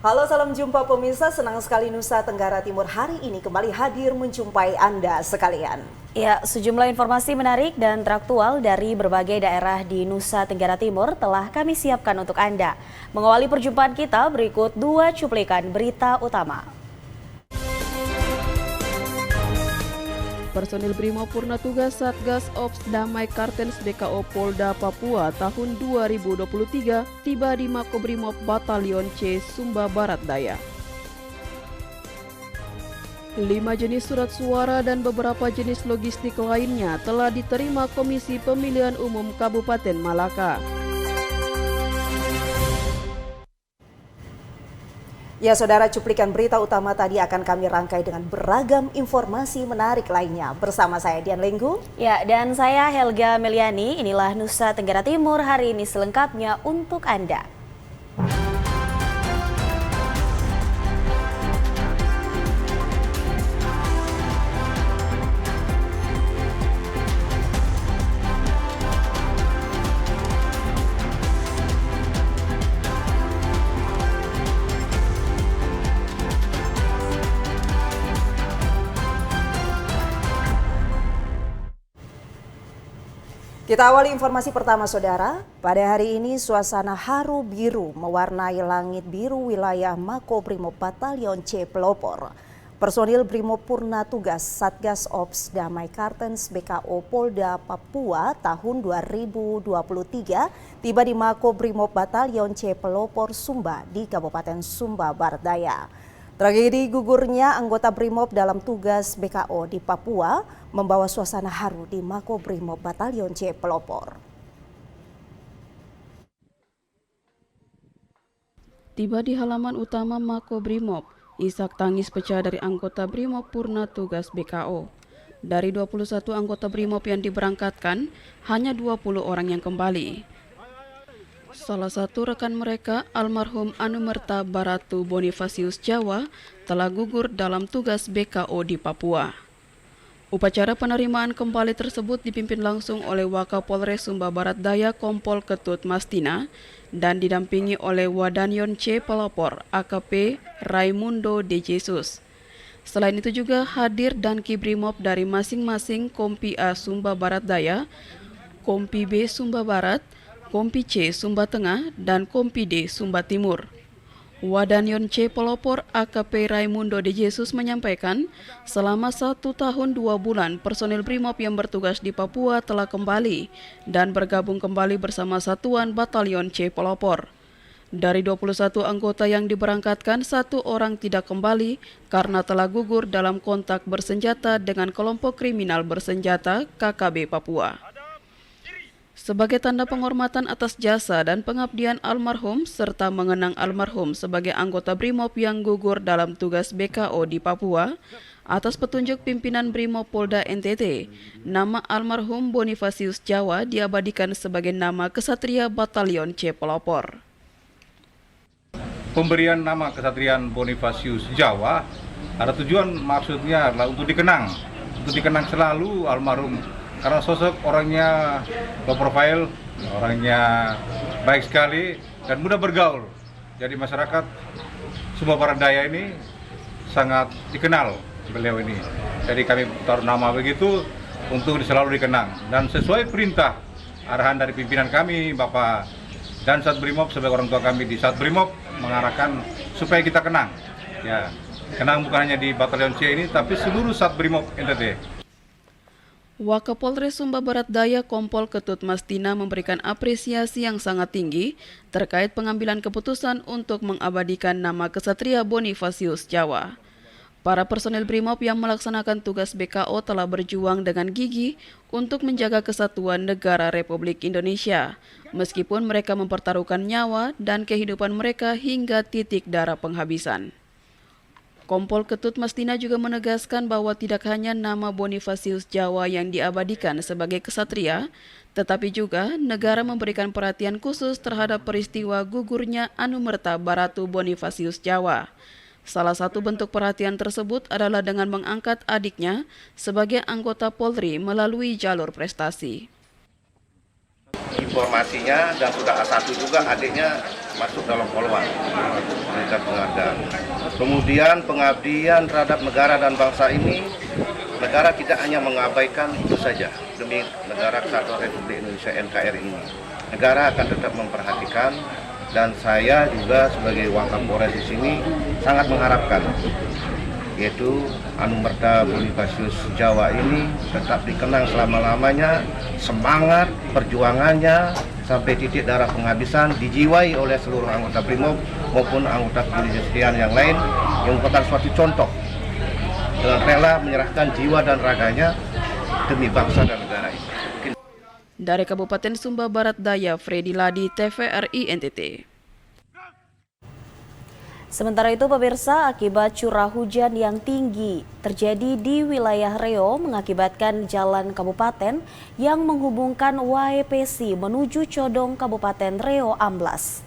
Halo, salam jumpa pemirsa. Senang sekali Nusa Tenggara Timur hari ini kembali hadir menjumpai Anda sekalian. Ya, sejumlah informasi menarik dan teraktual dari berbagai daerah di Nusa Tenggara Timur telah kami siapkan untuk Anda. Mengawali perjumpaan kita, berikut 2 cuplikan berita utama. Personil Brimob Purna Tugas Satgas Ops Damai Kartens BKO Polda Papua tahun 2023 tiba di Makobrimob Batalion C Sumba Barat Daya. 5 jenis surat suara dan beberapa jenis logistik lainnya telah diterima Komisi Pemilihan Umum Kabupaten Malaka. Ya saudara, cuplikan berita utama tadi akan kami rangkai dengan beragam informasi menarik lainnya. Bersama saya Dian Lenggu. Ya, dan saya Helga Meliani. Inilah Nusa Tenggara Timur hari ini selengkapnya untuk Anda. Kita awali informasi pertama saudara. Pada hari ini suasana haru biru mewarnai langit biru wilayah Makobrimob Batalion C Pelopor. Personil Brimob Purna Tugas Satgas Ops Damai Kartens BKO Polda Papua tahun 2023 tiba di Makobrimob Batalion C Pelopor Sumba di Kabupaten Sumba Barat Daya. Tragedi gugurnya anggota Brimob dalam tugas BKO di Papua membawa suasana haru di Makobrimob Batalion C Pelopor. Tiba di halaman utama Makobrimob, isak tangis pecah dari anggota Brimob Purna Tugas BKO. Dari 21 anggota Brimob yang diberangkatkan, hanya 20 orang yang kembali. Salah satu rekan mereka, almarhum Anumerta Baratu Bonifasius Jawa, telah gugur dalam tugas BKO di Papua. Upacara penerimaan kembali tersebut dipimpin langsung oleh Wakapolres Sumba Barat Daya Kompol Ketut Mastina dan didampingi oleh Wadanion C Pelopor AKP Raimundo De Jesus. Selain itu juga hadir Danki Brimob dari masing-masing Kompi A Sumba Barat Daya, Kompi B Sumba Barat, Kompi C Sumba Tengah, dan Kompi D Sumba Timur. Wadanion C Pelopor AKP Raimundo De Jesus menyampaikan, selama 1 tahun 2 bulan personil Brimob yang bertugas di Papua telah kembali dan bergabung kembali bersama Satuan Batalion C Pelopor. Dari 21 anggota yang diberangkatkan, 1 orang tidak kembali karena telah gugur dalam kontak bersenjata dengan kelompok kriminal bersenjata KKB Papua. Sebagai tanda penghormatan atas jasa dan pengabdian almarhum serta mengenang almarhum sebagai anggota Brimob yang gugur dalam tugas BKO di Papua, atas petunjuk pimpinan Brimob Polda NTT, nama almarhum Bonifasius Jawa diabadikan sebagai nama Kesatria Batalion C Pelopor. Pemberian nama Kesatrian Bonifasius Jawa ada tujuan, maksudnya adalah untuk dikenang selalu almarhum. Karena sosok orangnya low profile, orangnya baik sekali dan mudah bergaul. Jadi masyarakat Sumba Barat Daya ini sangat dikenal beliau ini. Jadi kami taruh nama begitu untuk selalu dikenang. Dan sesuai perintah arahan dari pimpinan kami, Bapak Dansat Brimob sebagai orang tua kami di Sat Brimob mengarahkan supaya kita kenang. Ya, kenang bukan hanya di Batalion C ini, tapi seluruh Sat Brimob NTT. Wakapolres Sumba Barat Daya Kompol Ketut Mastina memberikan apresiasi yang sangat tinggi terkait pengambilan keputusan untuk mengabadikan nama Kesatria Bonifasius Jawa. Para personel Brimob yang melaksanakan tugas BKO telah berjuang dengan gigih untuk menjaga kesatuan negara Republik Indonesia, meskipun mereka mempertaruhkan nyawa dan kehidupan mereka hingga titik darah penghabisan. Kompol Ketut Mastina juga menegaskan bahwa tidak hanya nama Bonifasius Jawa yang diabadikan sebagai kesatria, tetapi juga negara memberikan perhatian khusus terhadap peristiwa gugurnya Anumerta Baratu Bonifasius Jawa. Salah satu bentuk perhatian tersebut adalah dengan mengangkat adiknya sebagai anggota Polri melalui jalur prestasi. informasinya dan sudah A1 juga adiknya masuk dalam poluan. Berikan penghargaan. Kemudian pengabdian terhadap negara dan bangsa ini, negara tidak hanya mengabaikan itu saja demi negara Kesatuan Republik Indonesia NKRI ini. Negara akan tetap memperhatikan, dan saya juga sebagai Wakapolres di sini sangat mengharapkan yaitu Anumerta Bonifacius Jawa ini tetap dikenang selama-lamanya, semangat perjuangannya sampai titik darah penghabisan dijiwai oleh seluruh anggota BRIMOB maupun anggota kepolisian yang lain yang merupakan suatu contoh dengan rela menyerahkan jiwa dan raganya demi bangsa dan negara ini. Dari Kabupaten Sumba Barat Daya, Freddy Ladi, TVRI NTT. Sementara itu pemirsa, akibat curah hujan yang tinggi terjadi di wilayah Reo mengakibatkan jalan kabupaten yang menghubungkan YPC menuju Codong Kabupaten Reo amblas.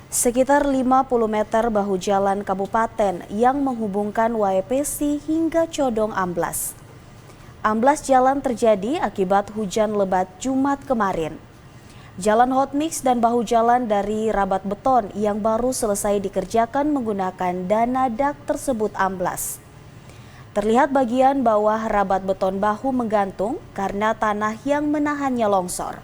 Sekitar 50 meter bahu jalan kabupaten yang menghubungkan YPC hingga Codong amblas. Amblas jalan terjadi akibat hujan lebat Jumat kemarin. Jalan hotmix dan bahu jalan dari rabat beton yang baru selesai dikerjakan menggunakan dana dak tersebut amblas. Terlihat bagian bawah rabat beton bahu menggantung karena tanah yang menahannya longsor.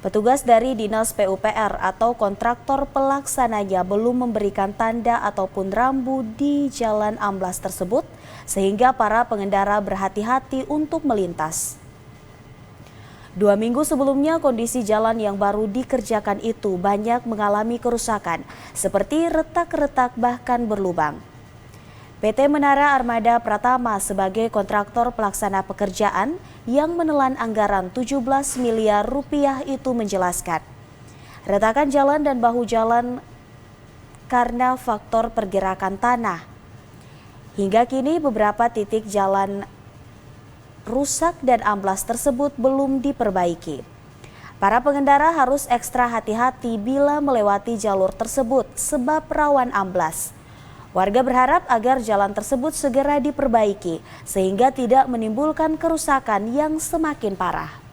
Petugas dari Dinas PUPR atau kontraktor pelaksananya belum memberikan tanda ataupun rambu di jalan amblas tersebut sehingga para pengendara berhati-hati untuk melintas. 2 minggu sebelumnya kondisi jalan yang baru dikerjakan itu banyak mengalami kerusakan seperti retak-retak bahkan berlubang. PT Menara Armada Pratama sebagai kontraktor pelaksana pekerjaan yang menelan anggaran 17 miliar rupiah itu menjelaskan, retakan jalan dan bahu jalan karena faktor pergerakan tanah. Hingga kini beberapa titik jalan rusak dan amblas tersebut belum diperbaiki. Para pengendara harus ekstra hati-hati bila melewati jalur tersebut sebab rawan amblas. Warga berharap agar jalan tersebut segera diperbaiki sehingga tidak menimbulkan kerusakan yang semakin parah.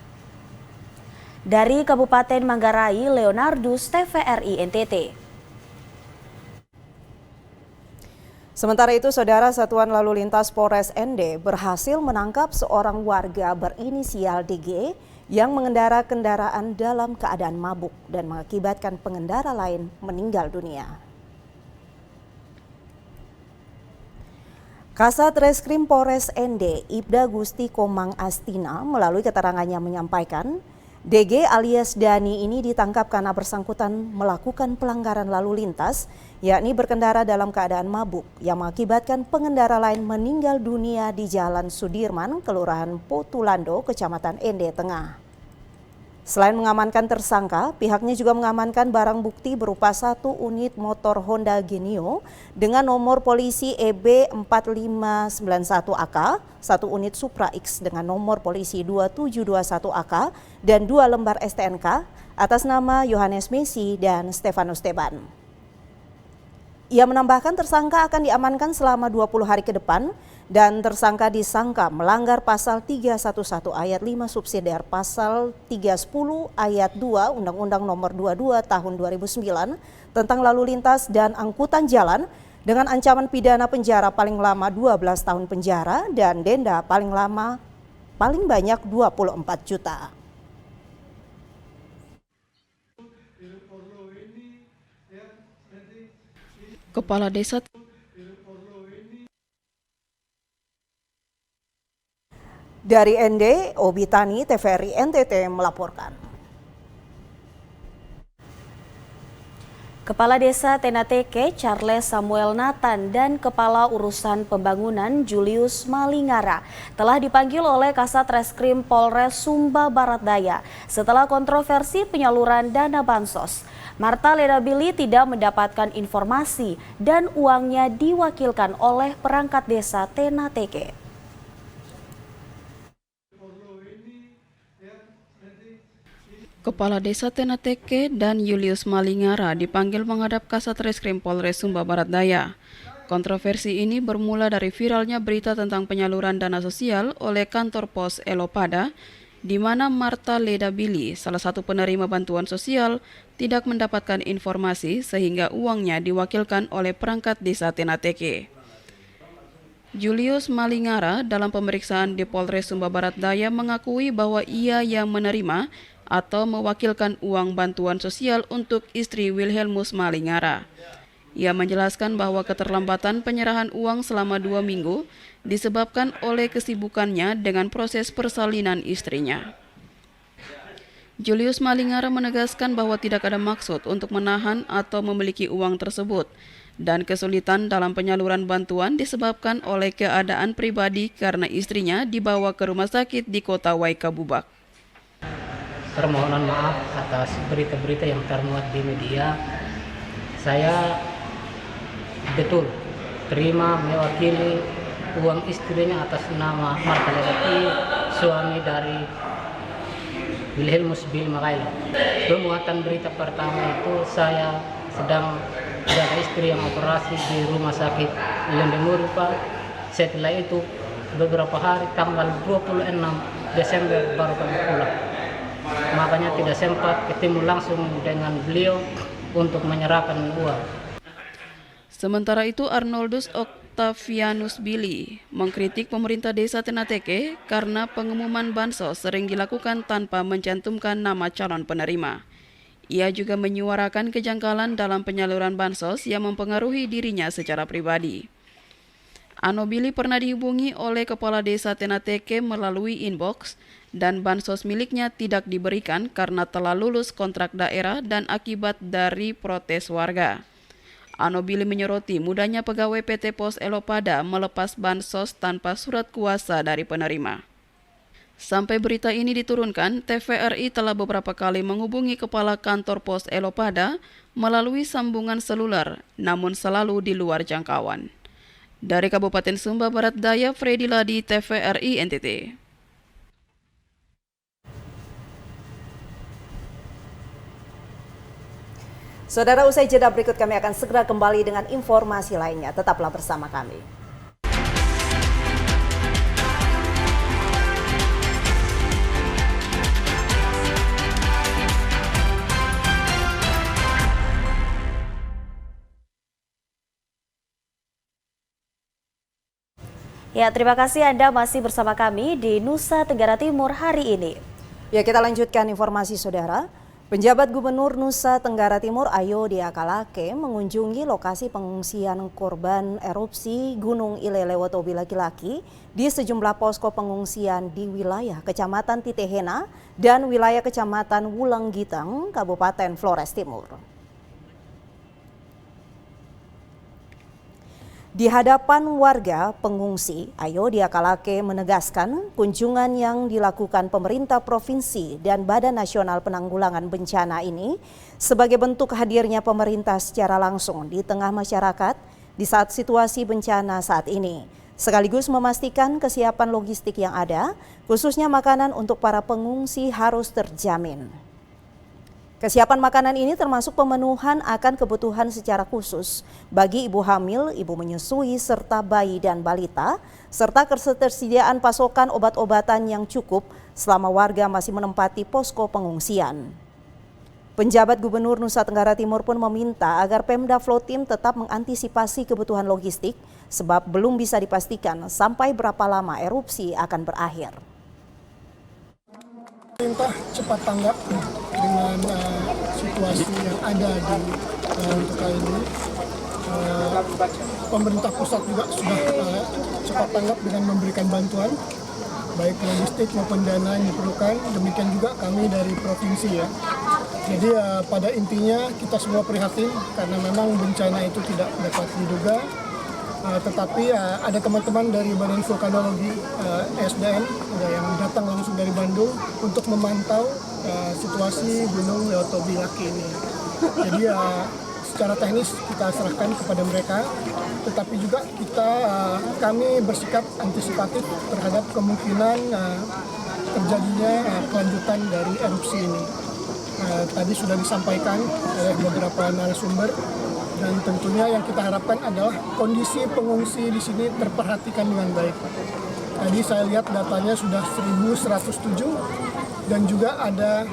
Dari Kabupaten Manggarai, Leonardus, TVRI NTT. Sementara itu, Saudara, Satuan Lalu Lintas Polres ND berhasil menangkap seorang warga berinisial DG yang mengendara kendaraan dalam keadaan mabuk dan mengakibatkan pengendara lain meninggal dunia. Kasat Reskrim Polres ND, Ibda Gusti Komang Astina, melalui keterangannya menyampaikan, DG alias Dani ini ditangkap karena bersangkutan melakukan pelanggaran lalu lintas, yakni berkendara dalam keadaan mabuk yang mengakibatkan pengendara lain meninggal dunia di Jalan Sudirman, Kelurahan Potulando, Kecamatan ND Tengah. Selain mengamankan tersangka, pihaknya juga mengamankan barang bukti berupa 1 unit motor Honda Genio dengan nomor polisi EB4591AK, 1 unit Supra X dengan nomor polisi 2721AK, dan 2 lembar STNK atas nama Yohanes Messi dan Stefanus Teban. Ia menambahkan tersangka akan diamankan selama 20 hari ke depan dan tersangka disangka melanggar pasal 311 ayat 5 subsidiar pasal 310 ayat 2 Undang-Undang Nomor 22 Tahun 2009 tentang lalu lintas dan angkutan jalan dengan ancaman pidana penjara paling lama 12 tahun penjara dan denda paling banyak 24 juta. Kepala Desa Dari ND, Obitani, TVRI NTT melaporkan. Kepala Desa Tenateke Charles Samuel Nathan dan Kepala Urusan Pembangunan Julius Malingara telah dipanggil oleh Kasat Reskrim Polres Sumba Barat Daya setelah kontroversi penyaluran dana bansos. Marta Ledabili tidak mendapatkan informasi dan uangnya diwakilkan oleh perangkat desa Tenateke. Kepala Desa Tenateke dan Julius Malingara dipanggil menghadap Kasat Reskrim Polres Sumba Barat Daya. Kontroversi ini bermula dari viralnya berita tentang penyaluran dana sosial oleh kantor pos Elopada, di mana Marta Leda Billy, salah satu penerima bantuan sosial, tidak mendapatkan informasi sehingga uangnya diwakilkan oleh perangkat desa Tenateke. Julius Malingara dalam pemeriksaan di Polres Sumba Barat Daya mengakui bahwa ia yang menerima atau mewakilkan uang bantuan sosial untuk istri Wilhelmus Malingara. Ia menjelaskan bahwa keterlambatan penyerahan uang selama 2 minggu disebabkan oleh kesibukannya dengan proses persalinan istrinya. Julius Malingara menegaskan bahwa tidak ada maksud untuk menahan atau memiliki uang tersebut, dan kesulitan dalam penyaluran bantuan disebabkan oleh keadaan pribadi karena istrinya dibawa ke rumah sakit di kota Waikabubak. Permohonan maaf atas berita-berita yang termuat di media. Saya betul terima mewakili uang istrinya atas nama Marta Leda, suami dari Wilhelmus Bill Makaila. Pemuatan berita pertama itu saya sedang ada istri yang operasi di rumah sakit Lembemuri, Pak. Setelah itu beberapa hari tanggal 26 Desember baru kami pulang. Makanya tidak sempat ketemu langsung dengan beliau untuk menyerahkan uang. Sementara itu, Arnoldus Octavianus Billy mengkritik pemerintah desa Tenateke karena pengumuman bansos sering dilakukan tanpa mencantumkan nama calon penerima. Ia juga menyuarakan kejanggalan dalam penyaluran bansos yang mempengaruhi dirinya secara pribadi. Billy pernah dihubungi oleh Kepala Desa Tenateke melalui inbox dan bansos miliknya tidak diberikan karena telah lulus kontrak daerah dan akibat dari protes warga. Billy menyoroti mudahnya pegawai PT Pos Elopada melepas bansos tanpa surat kuasa dari penerima. Sampai berita ini diturunkan, TVRI telah beberapa kali menghubungi Kepala Kantor Pos Elopada melalui sambungan seluler, namun selalu di luar jangkauan. Dari Kabupaten Sumba Barat Daya, Freddy Ladi, TVRI NTT. Saudara, usai jeda berikut kami akan segera kembali dengan informasi lainnya. Tetaplah bersama kami. Ya, terima kasih Anda masih bersama kami di Nusa Tenggara Timur hari ini. Ya, kita lanjutkan informasi saudara. Penjabat Gubernur Nusa Tenggara Timur Ayo Diakalake mengunjungi lokasi pengungsian korban erupsi Gunung Ilelewotobi laki-laki di sejumlah posko pengungsian di wilayah Kecamatan Titehena dan wilayah Kecamatan Wulanggitang, Kabupaten Flores Timur. Di hadapan warga pengungsi, Ayo Diakalake menegaskan kunjungan yang dilakukan pemerintah provinsi dan Badan Nasional Penanggulangan Bencana ini sebagai bentuk hadirnya pemerintah secara langsung di tengah masyarakat di saat situasi bencana saat ini, sekaligus memastikan kesiapan logistik yang ada, khususnya makanan untuk para pengungsi harus terjamin. Kesiapan makanan ini termasuk pemenuhan akan kebutuhan secara khusus bagi ibu hamil, ibu menyusui, serta bayi dan balita, serta ketersediaan pasokan obat-obatan yang cukup selama warga masih menempati posko pengungsian. Penjabat Gubernur Nusa Tenggara Timur pun meminta agar Pemda Flotim tetap mengantisipasi kebutuhan logistik sebab belum bisa dipastikan sampai berapa lama erupsi akan berakhir. Pemerintah cepat tanggap dengan situasi yang ada di untuk kali ini. Pemerintah pusat juga sudah cepat tanggap dengan memberikan bantuan, baik logistik maupun dana yang diperlukan. Demikian juga kami dari provinsi ya. Jadi pada intinya kita semua prihatin karena memang bencana itu tidak dapat diduga. Tetapi ada teman-teman dari Badan Vulkanologi SDN yang datang langsung dari Bandung untuk memantau situasi Gunung Lewotobi laki ini. Jadi secara teknis kita serahkan kepada mereka, tetapi juga kami bersikap antisipatif terhadap kemungkinan terjadinya kelanjutan dari erupsi ini. Tadi sudah disampaikan oleh beberapa narasumber Dan tentunya yang kita harapkan adalah kondisi pengungsi di sini terperhatikan dengan baik. Tadi saya lihat datanya sudah 1.107 dan juga ada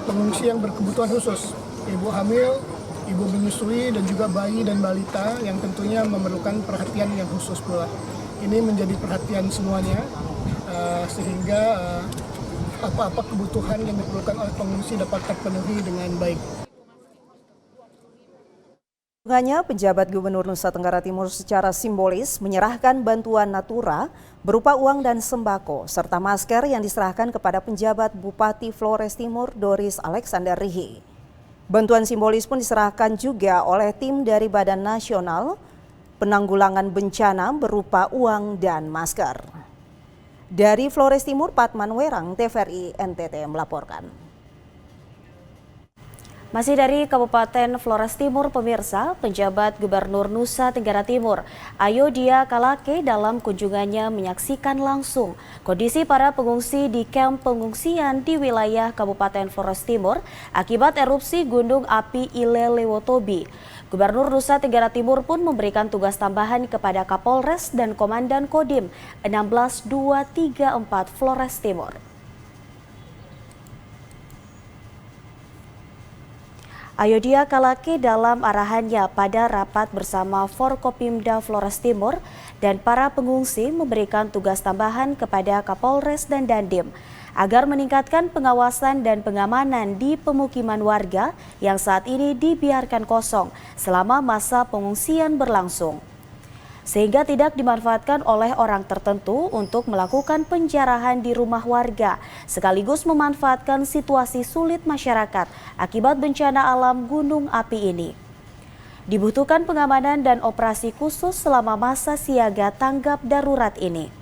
pengungsi yang berkebutuhan khusus, ibu hamil, ibu menyusui, dan juga bayi dan balita yang tentunya memerlukan perhatian yang khusus pula. Ini menjadi perhatian semuanya sehingga apa-apa kebutuhan yang diperlukan oleh pengungsi dapat terpenuhi dengan baik. Penjabat Gubernur Nusa Tenggara Timur secara simbolis menyerahkan bantuan natura berupa uang dan sembako serta masker yang diserahkan kepada penjabat Bupati Flores Timur Doris Alexander Rihi. Bantuan simbolis pun diserahkan juga oleh tim dari Badan Nasional Penanggulangan Bencana berupa uang dan masker. Dari Flores Timur, Patman Werang, TVRI NTT melaporkan. Masih dari Kabupaten Flores Timur, pemirsa, penjabat Gubernur Nusa Tenggara Timur, Ayodia Kalake dalam kunjungannya menyaksikan langsung kondisi para pengungsi di kamp pengungsian di wilayah Kabupaten Flores Timur akibat erupsi Gunung Api Ile Lewotobi. Gubernur Nusa Tenggara Timur pun memberikan tugas tambahan kepada Kapolres dan Komandan Kodim 16234 Flores Timur. Ayodia Kalake dalam arahannya pada rapat bersama Forkopimda Flores Timur dan para pengungsi memberikan tugas tambahan kepada Kapolres dan Dandim agar meningkatkan pengawasan dan pengamanan di pemukiman warga yang saat ini dibiarkan kosong selama masa pengungsian berlangsung, sehingga tidak dimanfaatkan oleh orang tertentu untuk melakukan penjarahan di rumah warga, sekaligus memanfaatkan situasi sulit masyarakat akibat bencana alam gunung api ini. Dibutuhkan pengamanan dan operasi khusus selama masa siaga tanggap darurat ini.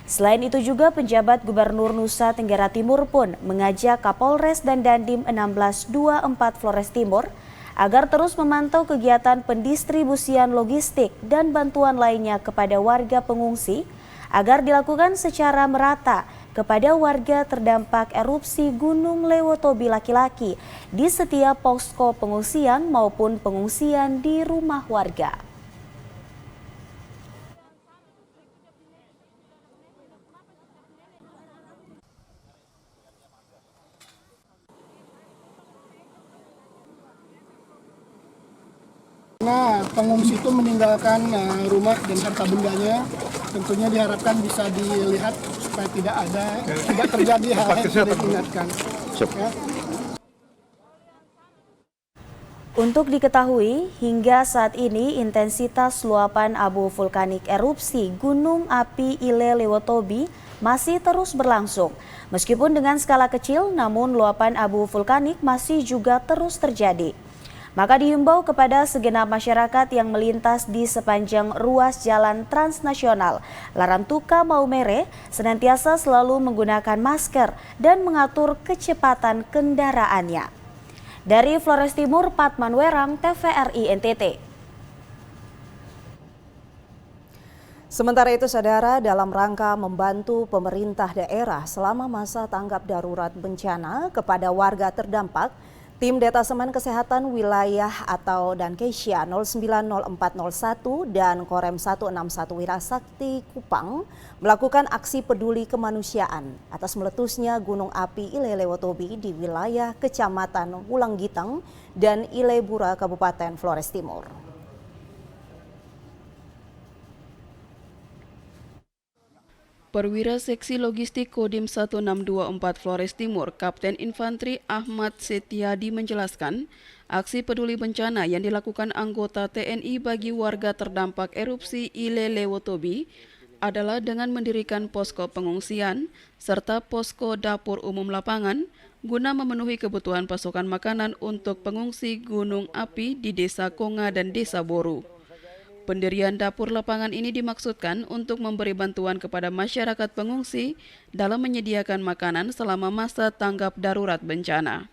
Selain itu juga penjabat Gubernur Nusa Tenggara Timur pun mengajak Kapolres dan Dandim 1624 Flores Timur agar terus memantau kegiatan pendistribusian logistik dan bantuan lainnya kepada warga pengungsi agar dilakukan secara merata kepada warga terdampak erupsi Gunung Lewotobi laki-laki di setiap posko pengungsian maupun pengungsian di rumah warga. Nah, pengungsi itu meninggalkan rumah dan harta bendanya, tentunya diharapkan bisa dilihat supaya tidak terjadi hal-hal yang tidak diingatkan. Ya. Untuk diketahui, hingga saat ini intensitas luapan abu vulkanik erupsi Gunung Api Ile Lewotobi masih terus berlangsung. Meskipun dengan skala kecil, namun luapan abu vulkanik masih juga terus terjadi. Maka dihimbau kepada segenap masyarakat yang melintas di sepanjang ruas jalan transnasional Larantuka Maumere senantiasa selalu menggunakan masker dan mengatur kecepatan kendaraannya. Dari Flores Timur, Patman Werang, TVRI NTT. Sementara itu, saudara, dalam rangka membantu pemerintah daerah selama masa tanggap darurat bencana kepada warga terdampak, Tim Detasemen Kesehatan Wilayah atau Dankesya 090401 dan Korem 161 Wirasakti Kupang melakukan aksi peduli kemanusiaan atas meletusnya Gunung Api Ile Lewotobi di wilayah Kecamatan Wulanggitang dan Ilebura, Kabupaten Flores Timur. Perwira Seksi Logistik Kodim 1624 Flores Timur, Kapten Infanteri Ahmad Setiadi menjelaskan, aksi peduli bencana yang dilakukan anggota TNI bagi warga terdampak erupsi Ile Lewotobi adalah dengan mendirikan posko pengungsian serta posko dapur umum lapangan guna memenuhi kebutuhan pasokan makanan untuk pengungsi gunung api di Desa Konga dan Desa Boru. Pendirian dapur lapangan ini dimaksudkan untuk memberi bantuan kepada masyarakat pengungsi dalam menyediakan makanan selama masa tanggap darurat bencana.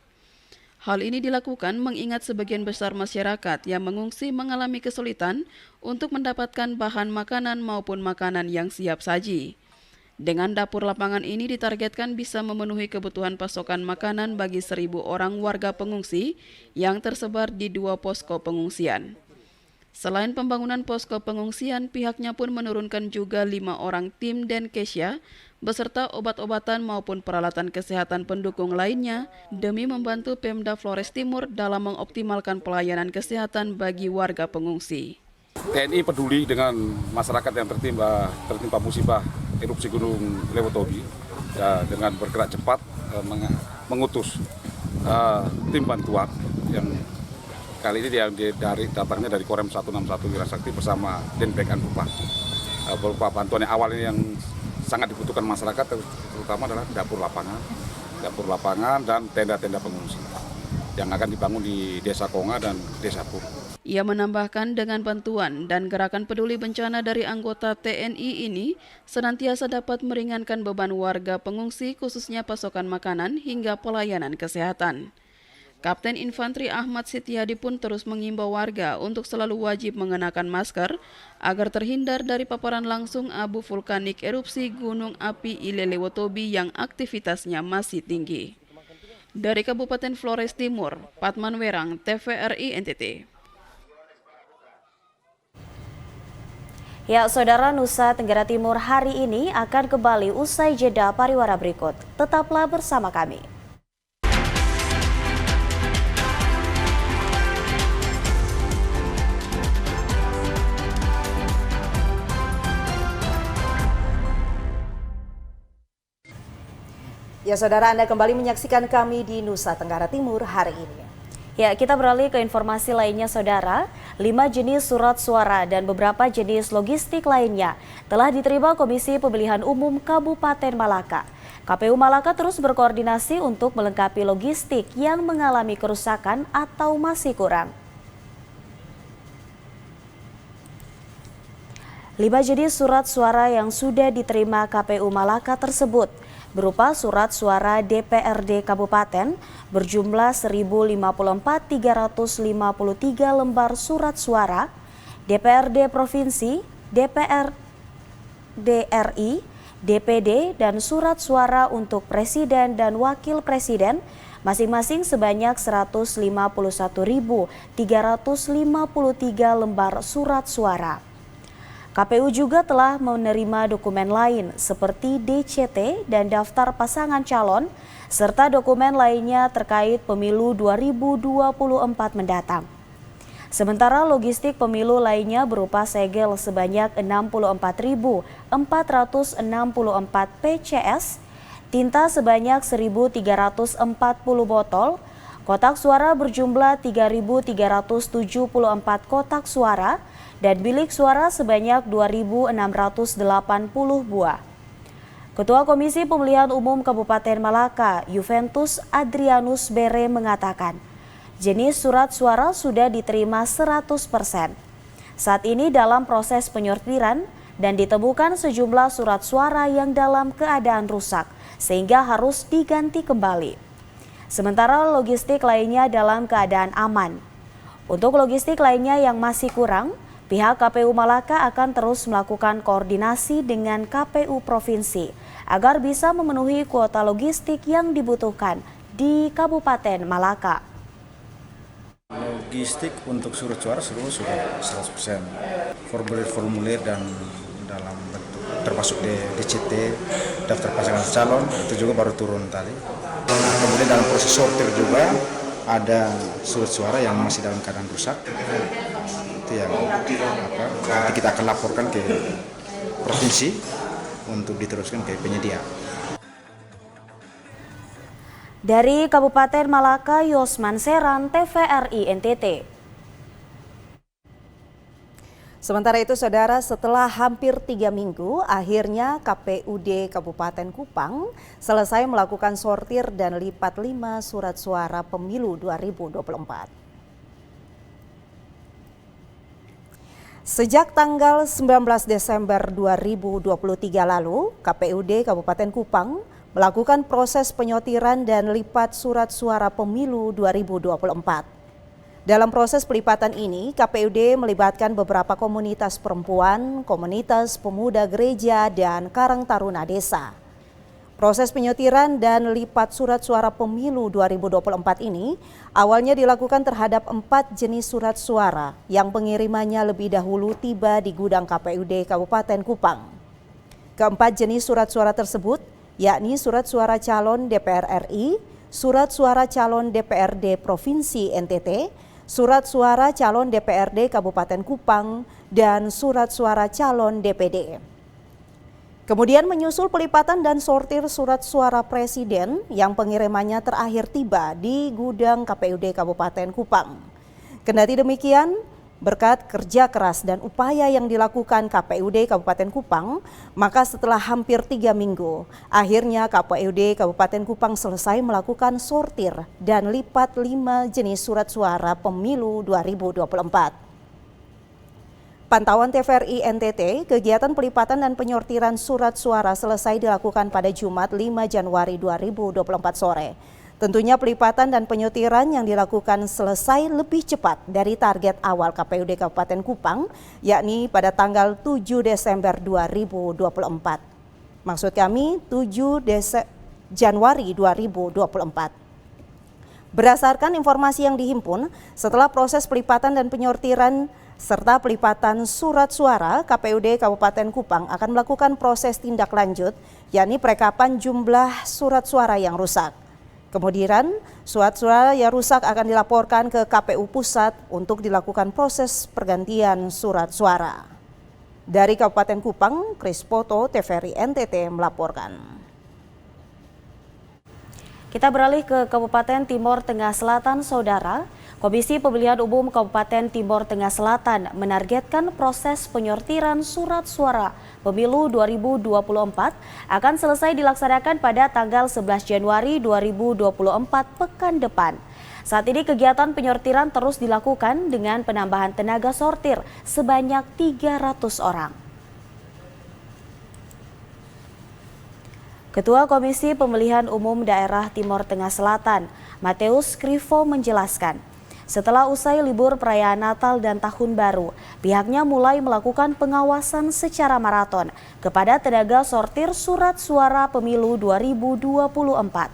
Hal ini dilakukan mengingat sebagian besar masyarakat yang mengungsi mengalami kesulitan untuk mendapatkan bahan makanan maupun makanan yang siap saji. Dengan dapur lapangan ini ditargetkan bisa memenuhi kebutuhan pasokan makanan bagi 1.000 orang warga pengungsi yang tersebar di 2 posko pengungsian. Selain pembangunan posko pengungsian, pihaknya pun menurunkan juga 5 orang tim Denkesya beserta obat-obatan maupun peralatan kesehatan pendukung lainnya demi membantu Pemda Flores Timur dalam mengoptimalkan pelayanan kesehatan bagi warga pengungsi. TNI peduli dengan masyarakat yang tertimpa musibah erupsi Gunung Lewotobi ya, dengan bergerak cepat mengutus tim bantuan yang kali ini datangnya dari Korem 161 Wirasakti bersama Denpek Anrupa. Berupa bantuan yang awal ini yang sangat dibutuhkan masyarakat, terutama adalah dapur lapangan dan tenda-tenda pengungsi yang akan dibangun di Desa Konga dan Desa Pur. Ia menambahkan dengan bantuan dan gerakan peduli bencana dari anggota TNI ini senantiasa dapat meringankan beban warga pengungsi khususnya pasokan makanan hingga pelayanan kesehatan. Kapten Infanteri Ahmad Setiadi pun terus mengimbau warga untuk selalu wajib mengenakan masker agar terhindar dari paparan langsung abu vulkanik erupsi Gunung Api Ilelewotobi yang aktivitasnya masih tinggi. Dari Kabupaten Flores Timur, Patman Werang, TVRI NTT. Ya, Saudara, Nusa Tenggara Timur hari ini akan kembali usai jeda pariwara berikut. Tetaplah bersama kami. Ya Saudara, Anda kembali menyaksikan kami di Nusa Tenggara Timur hari ini. Ya, kita beralih ke informasi lainnya, Saudara. 5 jenis surat suara dan beberapa jenis logistik lainnya telah diterima Komisi Pemilihan Umum Kabupaten Malaka. KPU Malaka terus berkoordinasi untuk melengkapi logistik yang mengalami kerusakan atau masih kurang. 5 jenis surat suara yang sudah diterima KPU Malaka tersebut berupa surat suara DPRD Kabupaten berjumlah 1054.353 lembar surat suara, DPRD Provinsi, DPRD RI, DPD, dan surat suara untuk Presiden dan Wakil Presiden masing-masing sebanyak 151.353 lembar surat suara. KPU juga telah menerima dokumen lain seperti DCT dan daftar pasangan calon, serta dokumen lainnya terkait pemilu 2024 mendatang. Sementara logistik pemilu lainnya berupa segel sebanyak 64.464 PCS, tinta sebanyak 1.340 botol, kotak suara berjumlah 3.374 kotak suara, dan bilik suara sebanyak 2.680 buah. Ketua Komisi Pemilihan Umum Kabupaten Malaka, Juventus Adrianus Bere mengatakan, jenis surat suara sudah diterima 100%. Saat ini dalam proses penyortiran dan ditemukan sejumlah surat suara yang dalam keadaan rusak, sehingga harus diganti kembali. Sementara logistik lainnya dalam keadaan aman. Untuk logistik lainnya yang masih kurang, pihak KPU Malaka akan terus melakukan koordinasi dengan KPU Provinsi agar bisa memenuhi kuota logistik yang dibutuhkan di Kabupaten Malaka. Logistik untuk surat suara seluruh sudah 100%. Formulir dan dalam bentuk termasuk DCT, daftar pasangan calon, itu juga baru turun tadi. Nah, kemudian dalam proses sortir juga ada surat suara yang masih dalam keadaan rusak. Itu yang nanti kita akan laporkan ke provinsi untuk diteruskan ke penyedia. Dari Kabupaten Malaka, Yosman Seran, TVRI NTT. Sementara itu Saudara, setelah hampir 3 minggu, akhirnya KPUD Kabupaten Kupang selesai melakukan sortir dan lipat 5 surat suara pemilu 2024. Sejak tanggal 19 Desember 2023 lalu, KPUD Kabupaten Kupang melakukan proses penyortiran dan lipat surat suara pemilu 2024. Dalam proses pelipatan ini, KPUD melibatkan beberapa komunitas perempuan, komunitas pemuda gereja, dan Karang Taruna Desa. Proses penyutiran dan lipat surat suara pemilu 2024 ini awalnya dilakukan terhadap 4 jenis surat suara yang pengirimannya lebih dahulu tiba di gudang KPUD Kabupaten Kupang. Keempat jenis surat suara tersebut yakni surat suara calon DPR RI, surat suara calon DPRD Provinsi NTT, surat suara calon DPRD Kabupaten Kupang, dan surat suara calon DPD. Kemudian menyusul pelipatan dan sortir surat suara presiden yang pengirimannya terakhir tiba di gudang KPUD Kabupaten Kupang. Kendati demikian, berkat kerja keras dan upaya yang dilakukan KPUD Kabupaten Kupang, maka setelah hampir 3 minggu, akhirnya KPUD Kabupaten Kupang selesai melakukan sortir dan lipat 5 jenis surat suara pemilu 2024. Pantauan TVRI NTT, kegiatan pelipatan dan penyortiran surat suara selesai dilakukan pada Jumat 5 Januari 2024 sore. Tentunya pelipatan dan penyortiran yang dilakukan selesai lebih cepat dari target awal KPUD Kabupaten Kupang, yakni pada tanggal 7 Desember 2024. Maksud kami 7 Januari 2024. Berdasarkan informasi yang dihimpun, setelah proses pelipatan dan penyortiran serta pelipatan surat suara, KPUD Kabupaten Kupang akan melakukan proses tindak lanjut, yakni perekapan jumlah surat suara yang rusak. Kemudian, surat suara yang rusak akan dilaporkan ke KPU Pusat untuk dilakukan proses pergantian surat suara. Dari Kabupaten Kupang, Kris Poto, TVRI NTT melaporkan. Kita beralih ke Kabupaten Timor Tengah Selatan, Saudara. Komisi Pemilihan Umum Kabupaten Timor Tengah Selatan menargetkan proses penyortiran surat suara pemilu 2024 akan selesai dilaksanakan pada tanggal 11 Januari 2024 pekan depan. Saat ini kegiatan penyortiran terus dilakukan dengan penambahan tenaga sortir sebanyak 300 orang. Ketua Komisi Pemilihan Umum Daerah Timor Tengah Selatan, Mateus Krivo menjelaskan, setelah usai libur perayaan Natal dan Tahun Baru, pihaknya mulai melakukan pengawasan secara maraton kepada tenaga sortir surat suara pemilu 2024.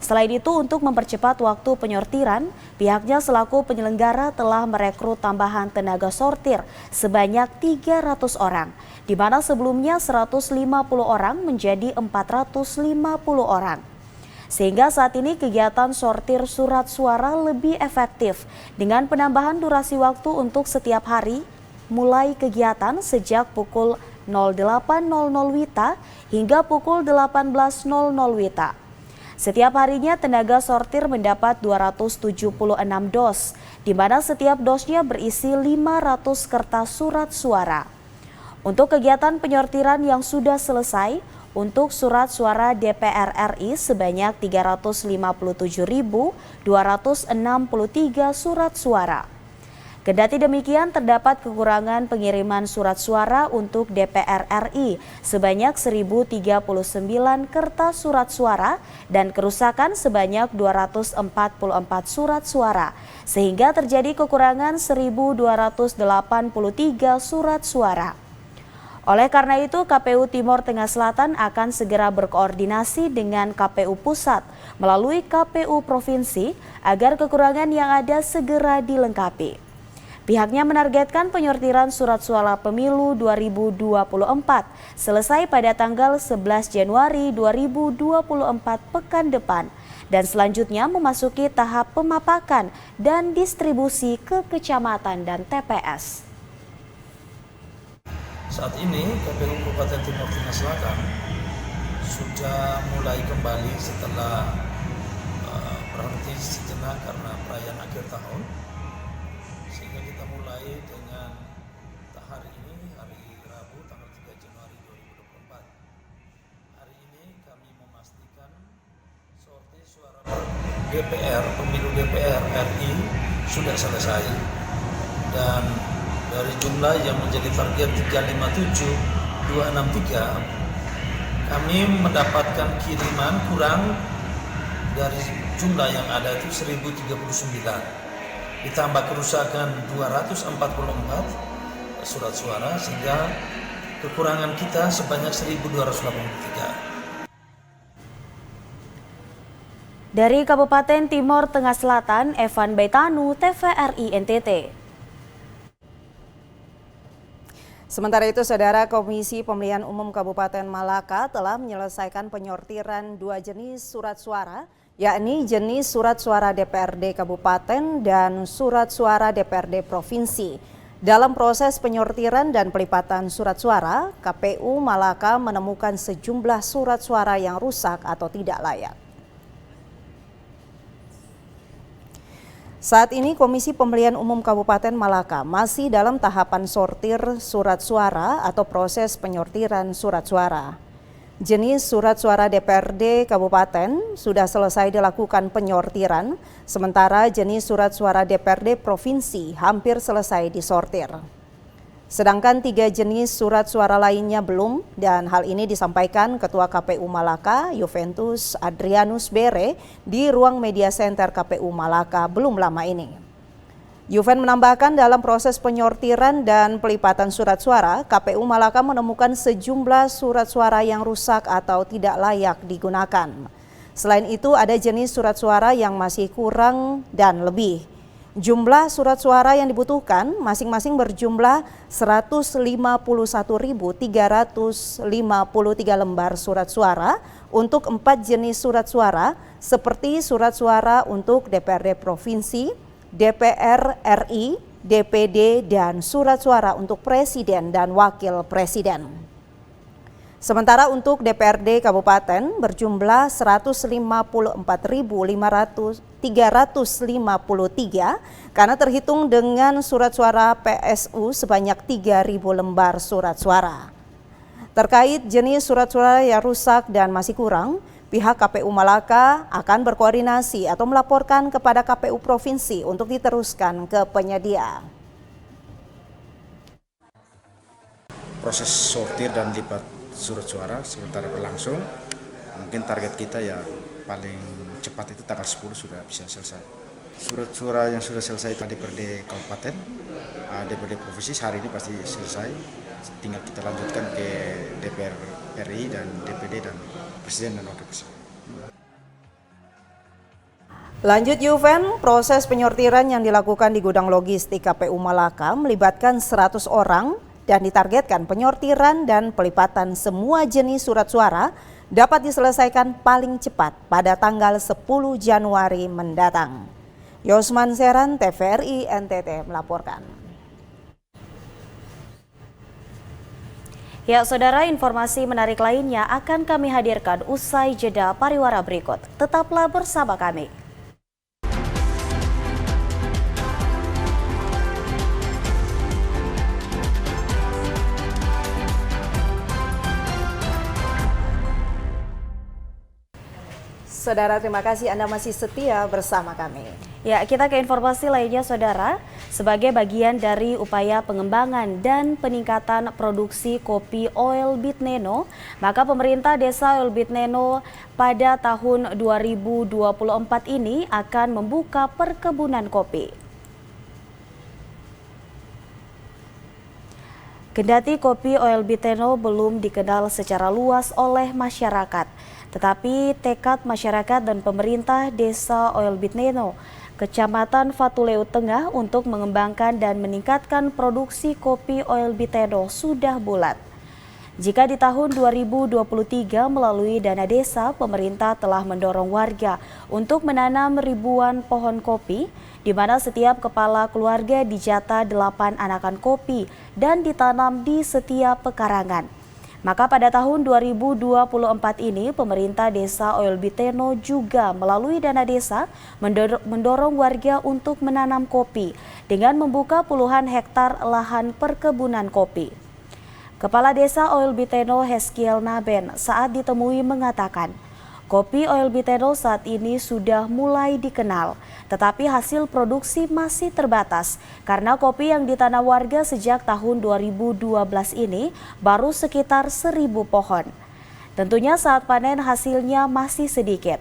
Selain itu, untuk mempercepat waktu penyortiran, pihaknya selaku penyelenggara telah merekrut tambahan tenaga sortir sebanyak 300 orang, di mana sebelumnya 150 orang menjadi 450 orang. Sehingga saat ini kegiatan sortir surat suara lebih efektif dengan penambahan durasi waktu untuk setiap hari, mulai kegiatan sejak pukul 08.00 WITA hingga pukul 18.00 WITA. Setiap harinya tenaga sortir mendapat 276 dos, di mana setiap dosnya berisi 500 kertas surat suara. Untuk kegiatan penyortiran yang sudah selesai, untuk surat suara DPR RI sebanyak 357.263 surat suara. Kendati demikian, terdapat kekurangan pengiriman surat suara untuk DPR RI sebanyak 1.039 kertas surat suara dan kerusakan sebanyak 244 surat suara, sehingga terjadi kekurangan 1.283 surat suara. Oleh karena itu, KPU Timor Tengah Selatan akan segera berkoordinasi dengan KPU Pusat melalui KPU Provinsi agar kekurangan yang ada segera dilengkapi. Pihaknya menargetkan penyortiran surat suara pemilu 2024 selesai pada tanggal 11 Januari 2024 pekan depan dan selanjutnya memasuki tahap pemapakan dan distribusi ke kecamatan dan TPS. Saat ini KPU Kabupaten Timor Tengah Selatan sudah mulai kembali setelah berhenti sejenak karena perayaan akhir tahun, sehingga kita mulai dengan hari ini, hari Rabu tanggal 3 Januari 2024. Hari ini kami memastikan sortir suara DPR, pemilu DPR RI sudah selesai, dan dari jumlah yang menjadi target 357.263, kami mendapatkan kiriman kurang dari jumlah yang ada itu 1.039. Ditambah kerusakan 244 surat suara, sehingga kekurangan kita sebanyak 1.283. Dari Kabupaten Timor Tengah Selatan, Evan Baitanu, TVRI NTT. Sementara itu, Saudara, Komisi Pemilihan Umum Kabupaten Malaka telah menyelesaikan penyortiran 2 jenis surat suara, yakni jenis surat suara DPRD Kabupaten dan surat suara DPRD Provinsi. Dalam proses penyortiran dan pelipatan surat suara, KPU Malaka menemukan sejumlah surat suara yang rusak atau tidak layak. Saat ini Komisi Pemilihan Umum Kabupaten Malaka masih dalam tahapan sortir surat suara atau proses penyortiran surat suara. Jenis surat suara DPRD Kabupaten sudah selesai dilakukan penyortiran, sementara jenis surat suara DPRD Provinsi hampir selesai disortir. Sedangkan 3 jenis surat suara lainnya belum, dan hal ini disampaikan Ketua KPU Malaka, Juventus Adrianus Bere, di ruang media center KPU Malaka belum lama ini. Juven menambahkan dalam proses penyortiran dan pelipatan surat suara, KPU Malaka menemukan sejumlah surat suara yang rusak atau tidak layak digunakan. Selain itu, ada jenis surat suara yang masih kurang dan lebih. Jumlah surat suara yang dibutuhkan masing-masing berjumlah 151.353 lembar surat suara untuk 4 jenis surat suara seperti surat suara untuk DPRD Provinsi, DPR RI, DPD, dan surat suara untuk Presiden dan Wakil Presiden. Sementara untuk DPRD Kabupaten berjumlah 154.353 karena terhitung dengan surat suara PSU sebanyak 3.000 lembar surat suara. Terkait jenis surat suara yang rusak dan masih kurang, pihak KPU Malaka akan berkoordinasi atau melaporkan kepada KPU Provinsi untuk diteruskan ke penyedia. Proses sortir dan lipat surat suara sementara berlangsung. Mungkin target kita ya paling cepat itu tanggal 10 sudah bisa selesai. Surat suara yang sudah selesai tadi DPRD Kabupaten, DPRD Provinsi hari ini pasti selesai. Tinggal kita lanjutkan ke DPR RI dan DPD dan Presiden dan Wakil Presiden. Lanjut Juven, proses penyortiran yang dilakukan di gudang logistik KPU Malaka melibatkan 100 orang dan ditargetkan penyortiran dan pelipatan semua jenis surat suara dapat diselesaikan paling cepat pada tanggal 10 Januari mendatang. Yosman Seran, TVRI NTT melaporkan. Ya, Saudara, informasi menarik lainnya akan kami hadirkan usai jeda pariwara berikut. Tetaplah bersama kami. Saudara, terima kasih Anda masih setia bersama kami. Ya, kita ke informasi lainnya, Saudara. Sebagai bagian dari upaya pengembangan dan peningkatan produksi kopi Oil Bit Neno, maka pemerintah Desa Oil Bit Neno pada tahun 2024 ini akan membuka perkebunan kopi. Kendati kopi Oil Bit Neno belum dikenal secara luas oleh masyarakat, tetapi tekad masyarakat dan pemerintah Desa Oil Bit Neno, Kecamatan Fatuleu Tengah untuk mengembangkan dan meningkatkan produksi kopi Oil Bit Neno sudah bulat. Jika di tahun 2023 melalui dana desa, pemerintah telah mendorong warga untuk menanam ribuan pohon kopi, di mana setiap kepala keluarga dijatah 8 anakan kopi dan ditanam di setiap pekarangan. Maka pada tahun 2024 ini pemerintah Desa Oil Bit Neno juga melalui dana desa mendorong warga untuk menanam kopi dengan membuka puluhan hektar lahan perkebunan kopi. Kepala Desa Oil Bit Neno Heskiel Naben saat ditemui mengatakan, kopi Oil Bit Neno saat ini sudah mulai dikenal, tetapi hasil produksi masih terbatas karena kopi yang ditanam warga sejak tahun 2012 ini baru sekitar 1.000 pohon. Tentunya saat panen hasilnya masih sedikit.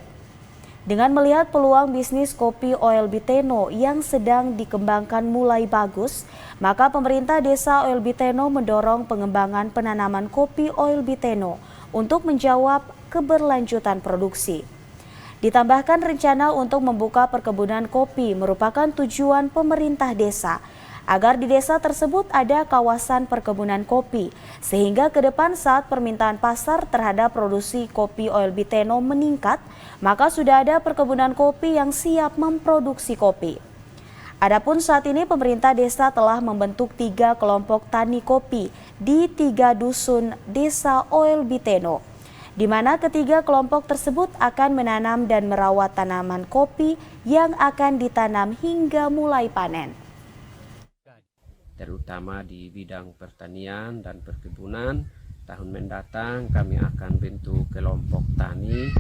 Dengan melihat peluang bisnis kopi Oil Bit Neno yang sedang dikembangkan mulai bagus, maka pemerintah Desa Oil Bit Neno mendorong pengembangan penanaman kopi Oil Bit Neno untuk menjawab keberlanjutan produksi. Ditambahkan rencana untuk membuka perkebunan kopi merupakan tujuan pemerintah desa, agar di desa tersebut ada kawasan perkebunan kopi, sehingga ke depan saat permintaan pasar terhadap produksi kopi OLB Teno meningkat, maka sudah ada perkebunan kopi yang siap memproduksi kopi. Adapun saat ini pemerintah desa telah membentuk 3 kelompok tani kopi di 3 dusun desa OLB Teno, di mana ketiga kelompok tersebut akan menanam dan merawat tanaman kopi yang akan ditanam hingga mulai panen. Terutama di bidang pertanian dan perkebunan, tahun mendatang kami akan bentuk kelompok tani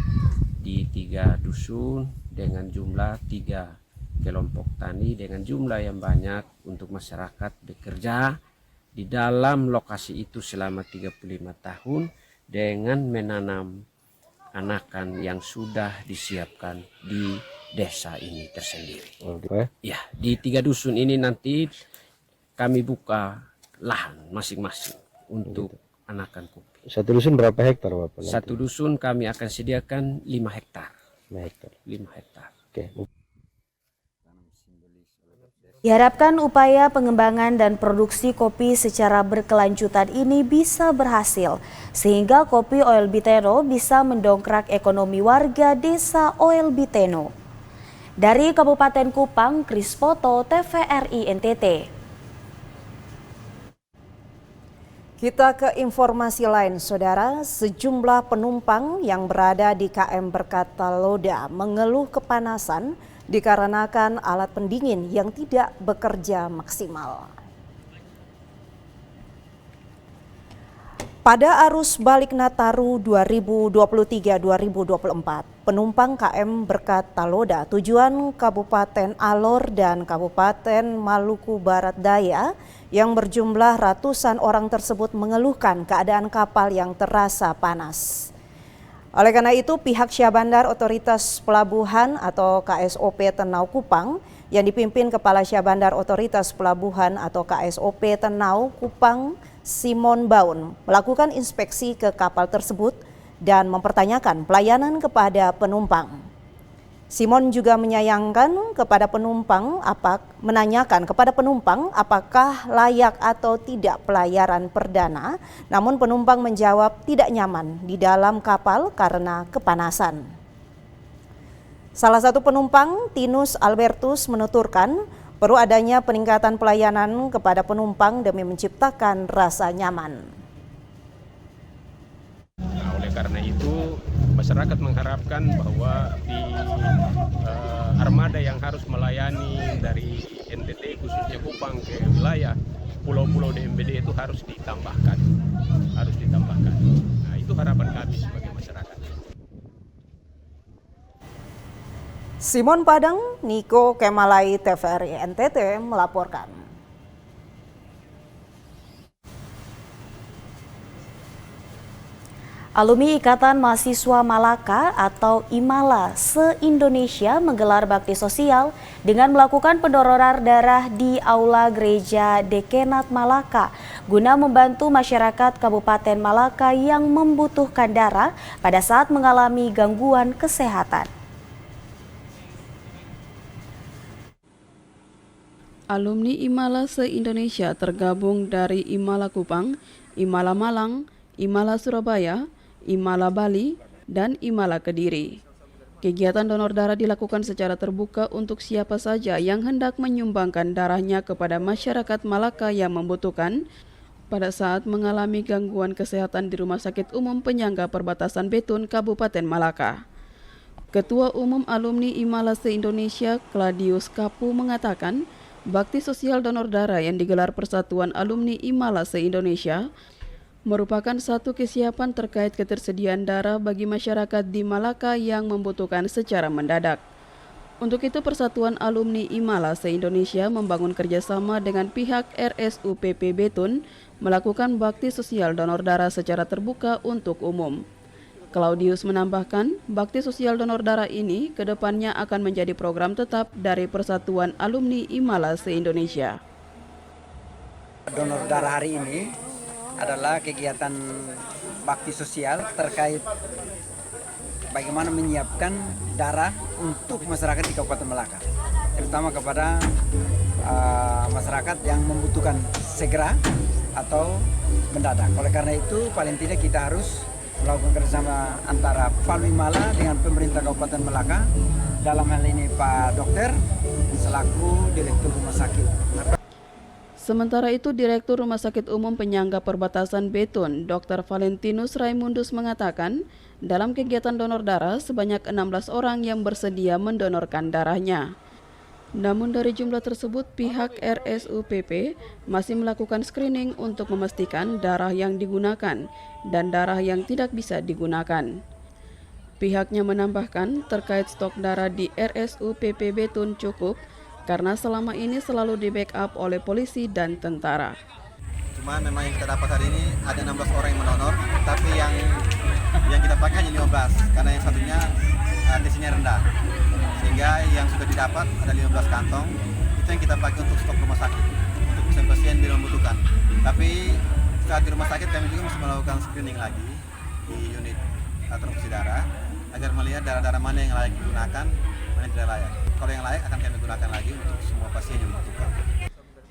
di 3 dusun dengan jumlah 3 kelompok tani dengan jumlah yang banyak untuk masyarakat bekerja di dalam lokasi itu selama 35 tahun dengan menanam anakan yang sudah disiapkan di desa ini tersendiri. Ya, di 3 dusun ini nanti kami buka lahan masing-masing untuk anakan kopi. Satu dusun berapa hektar, Bapak? Satu dusun kami akan sediakan 5 hektar. 5 hektar. Oke. Diharapkan upaya pengembangan dan produksi kopi secara berkelanjutan ini bisa berhasil, sehingga kopi OLB Teno bisa mendongkrak ekonomi warga desa OLB Teno. Dari Kabupaten Kupang, Krispoto, TVRI NTT. Kita ke informasi lain, Saudara. Sejumlah penumpang yang berada di KM Berkataloda mengeluh kepanasan dikarenakan alat pendingin yang tidak bekerja maksimal. Pada arus balik Nataru 2023-2024, penumpang KM Berkataloda tujuan Kabupaten Alor dan Kabupaten Maluku Barat Daya yang berjumlah ratusan orang tersebut mengeluhkan keadaan kapal yang terasa panas. Oleh karena itu, pihak Syah Bandar Otoritas Pelabuhan atau KSOP Tenau Kupang yang dipimpin Kepala Syah Bandar Otoritas Pelabuhan atau KSOP Tenau Kupang Simon Baun melakukan inspeksi ke kapal tersebut dan mempertanyakan pelayanan kepada penumpang. Simon juga menanyakan kepada penumpang apakah layak atau tidak pelayaran perdana, namun penumpang menjawab tidak nyaman di dalam kapal karena kepanasan. Salah satu penumpang, Tinus Albertus, menuturkan perlu adanya peningkatan pelayanan kepada penumpang demi menciptakan rasa nyaman. Nah, oleh karena itu masyarakat mengharapkan bahwa di armada yang harus melayani dari NTT khususnya Kupang ke wilayah pulau-pulau di MBD itu harus ditambahkan. Nah, itu harapan kami sebagai masyarakat. Simon Padang, Niko Kemalai, TVRI NTT melaporkan. Alumni Ikatan Mahasiswa Malaka atau IMALA se-Indonesia menggelar bakti sosial dengan melakukan pendonoran darah di Aula Gereja Dekenat Malaka guna membantu masyarakat Kabupaten Malaka yang membutuhkan darah pada saat mengalami gangguan kesehatan. Alumni IMALA se-Indonesia tergabung dari IMALA Kupang, IMALA Malang, IMALA Surabaya, IMALA Bali, dan IMALA Kediri. Kegiatan donor darah dilakukan secara terbuka untuk siapa saja yang hendak menyumbangkan darahnya kepada masyarakat Malaka yang membutuhkan pada saat mengalami gangguan kesehatan di Rumah Sakit Umum Penyangga Perbatasan Betun, Kabupaten Malaka. Ketua Umum Alumni IMALA se-Indonesia, Claudius Kapu, mengatakan bakti sosial donor darah yang digelar Persatuan Alumni IMALA se-Indonesia merupakan satu kesiapan terkait ketersediaan darah bagi masyarakat di Malaka yang membutuhkan secara mendadak. Untuk itu, Persatuan Alumni IMALA se-Indonesia membangun kerjasama dengan pihak RSUPP Betun melakukan bakti sosial donor darah secara terbuka untuk umum. Claudius menambahkan, bakti sosial donor darah ini kedepannya akan menjadi program tetap dari Persatuan Alumni IMALA se-Indonesia. Donor darah hari ini adalah kegiatan bakti sosial terkait bagaimana menyiapkan darah untuk masyarakat di Kabupaten Malaka, terutama kepada masyarakat yang membutuhkan segera atau mendadak. Oleh karena itu, paling tidak kita harus melakukan kerjasama antara Palwimala dengan pemerintah Kabupaten Malaka, dalam hal ini Pak Dokter selaku Direktur Rumah Sakit. Sementara itu, Direktur Rumah Sakit Umum Penyangga Perbatasan Betun, Dr. Valentinus Raimundus mengatakan, dalam kegiatan donor darah sebanyak 16 orang yang bersedia mendonorkan darahnya. Namun dari jumlah tersebut, pihak RSUPP masih melakukan screening untuk memastikan darah yang digunakan dan darah yang tidak bisa digunakan. Pihaknya menambahkan terkait stok darah di RSUPP Betun cukup karena selama ini selalu di-backup oleh polisi dan tentara. Cuma memang yang kita dapat hari ini ada 16 orang yang mendonor, tapi yang kita pakai hanya 15 karena yang satunya tensinya rendah. Sehingga yang sudah didapat ada 15 kantong, itu yang kita pakai untuk stok rumah sakit, untuk pasien-pasien bila membutuhkan. Tapi saat di rumah sakit kami juga masih melakukan screening lagi di unit transfusi darah agar melihat darah-darah mana yang layak digunakan, mana yang tidak layak. Kalau yang layak akan kami gunakan lagi untuk semua pasien yang membutuhkan.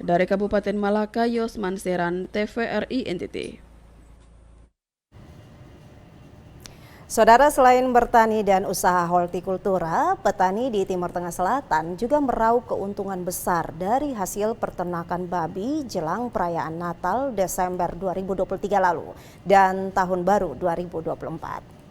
Dari Kabupaten Malaka, Yosman Seran, TVRI NTT. Saudara, selain bertani dan usaha hortikultura, petani di Timur Tengah Selatan juga meraup keuntungan besar dari hasil peternakan babi jelang perayaan Natal Desember 2023 lalu dan Tahun Baru 2024.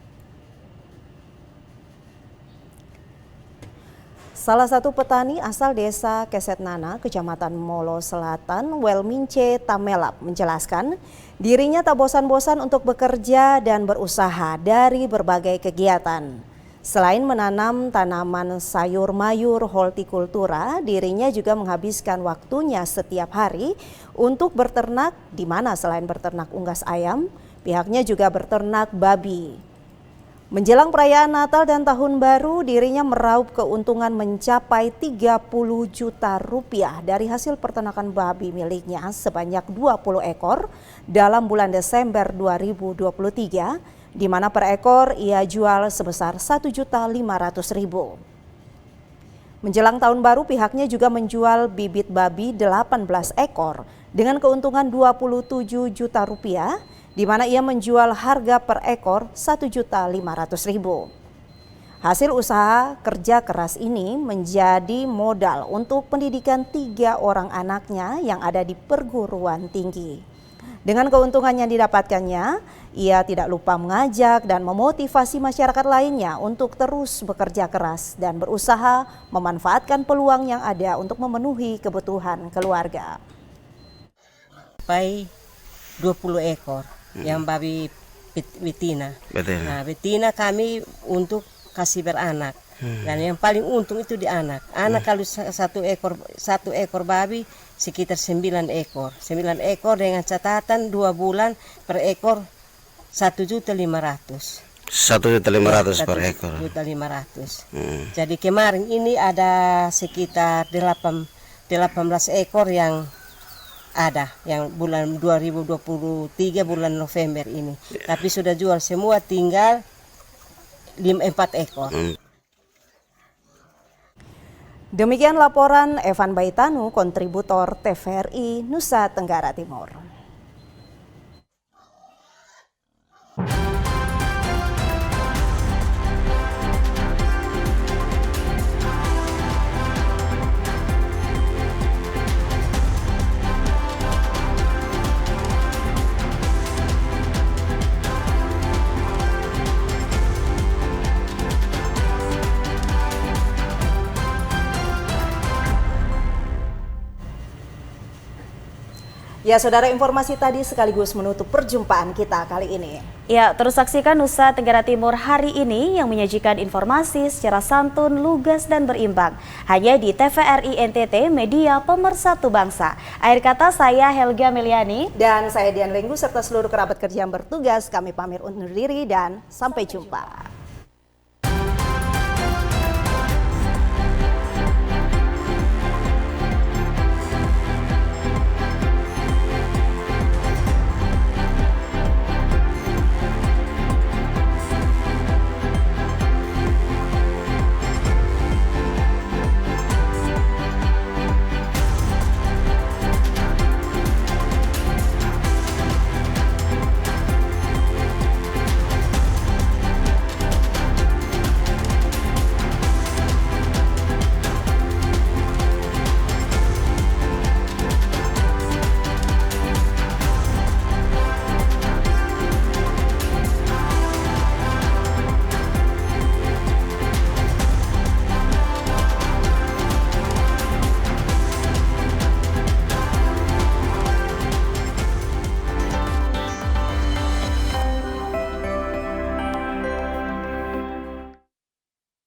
Salah satu petani asal desa Kesetnana, Kecamatan Molo Selatan, Welmince Tamelap, menjelaskan dirinya tak bosan-bosan untuk bekerja dan berusaha dari berbagai kegiatan. Selain menanam tanaman sayur mayur hortikultura, dirinya juga menghabiskan waktunya setiap hari untuk berternak, di mana selain berternak unggas ayam, pihaknya juga berternak babi. Menjelang perayaan Natal dan Tahun Baru, dirinya meraup keuntungan mencapai 30 juta rupiah dari hasil peternakan babi miliknya sebanyak 20 ekor dalam bulan Desember 2023, di mana per ekor ia jual sebesar 1.500.000. Menjelang Tahun Baru, pihaknya juga menjual bibit babi 18 ekor dengan keuntungan 27 juta rupiah, di mana ia menjual harga per ekor 1.500.000. Hasil usaha kerja keras ini menjadi modal untuk pendidikan 3 orang anaknya yang ada di perguruan tinggi. Dengan keuntungan yang didapatkannya, ia tidak lupa mengajak dan memotivasi masyarakat lainnya untuk terus bekerja keras dan berusaha memanfaatkan peluang yang ada untuk memenuhi kebutuhan keluarga. Sampai 20 ekor. Yang babi betina. Nah, betina kami untuk kasih beranak. Dan yang paling untung itu di anak. Anak kalau satu ekor babi sekitar 9 ekor. 9 ekor dengan catatan 2 bulan per ekor 1.500.000. 1.500.000 per ekor. 1.500.000. Jadi kemarin ini ada sekitar 18 ekor yang ada yang bulan 2023 bulan November ini, tapi sudah jual semua, tinggal 4 ekor. Demikian laporan Evan Baitanu, kontributor TVRI Nusa Tenggara Timur. Ya, saudara, informasi tadi sekaligus menutup perjumpaan kita kali ini. Ya, terus saksikan Nusa Tenggara Timur hari ini yang menyajikan informasi secara santun, lugas, dan berimbang. Hanya di TVRI NTT, media pemersatu bangsa. Akhir kata, saya Helga Meliani. Dan saya Dian Lenggu serta seluruh kerabat kerja yang bertugas. Kami pamit undur diri dan sampai jumpa.